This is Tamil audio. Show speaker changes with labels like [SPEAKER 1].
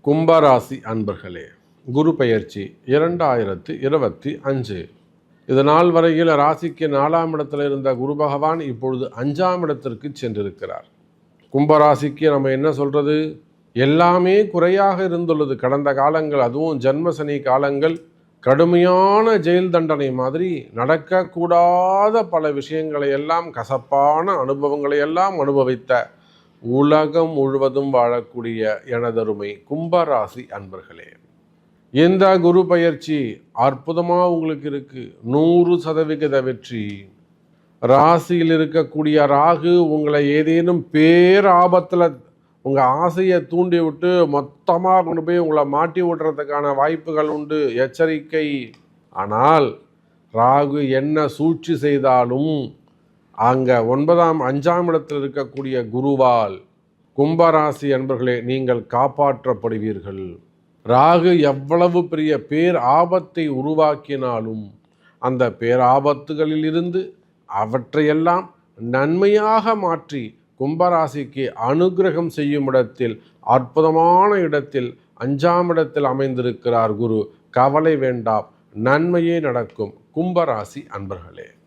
[SPEAKER 1] கும்பராசி அன்பர்களே, குரு பெயர்ச்சி 2025. இது நாள் வரையில் ராசிக்கு 4ஆம் இடத்தில் இருந்த குரு பகவான் இப்பொழுது 5ஆம் இடத்திற்கு சென்றிருக்கிறார். கும்பராசிக்கு நம்ம என்ன சொல்றது, எல்லாமே குறையாக இருந்துள்ளது கடந்த காலங்கள். அதுவும் ஜன்மசனி காலங்கள் கடுமையான ஜெயில் தண்டனை மாதிரி நடக்கக்கூடாத பல விஷயங்களை எல்லாம், கசப்பான அனுபவங்களை எல்லாம் அனுபவித்த உலகம் முழுவதும் வாழக்கூடிய எனதருமை கும்பராசி அன்பர்களே, இந்த குரு பயிற்சி அற்புதமாக உங்களுக்கு இருக்கு. 100% வெற்றி. ராசியில் இருக்கக்கூடிய ராகு உங்களை ஏதேனும் பேராபத்தில் உங்கள் ஆசையை தூண்டி விட்டு மொத்தமாக கொண்டு போய் உங்களை மாட்டி விடுறதுக்கான வாய்ப்புகள் உண்டு. எச்சரிக்கை. ஆனால் ராகு என்ன சூழ்ச்சி செய்தாலும் அங்கே 5ஆம் இடத்தில் இருக்கக்கூடிய குருவால் கும்பராசி அன்பர்களே நீங்கள் காப்பாற்றப்படுவீர்கள். ராகு எவ்வளவு பெரிய பேர் ஆபத்தை உருவாக்கினாலும் அந்த பேராபத்துகளில் இருந்து அவற்றையெல்லாம் நன்மையாக மாற்றி கும்பராசிக்கு அனுகிரகம் செய்யும் இடத்தில், அற்புதமான இடத்தில் 5ஆம் இடத்தில் அமைந்திருக்கிறார் குரு. கவலை வேண்டாம், நன்மையே நடக்கும் கும்பராசி அன்பர்களே.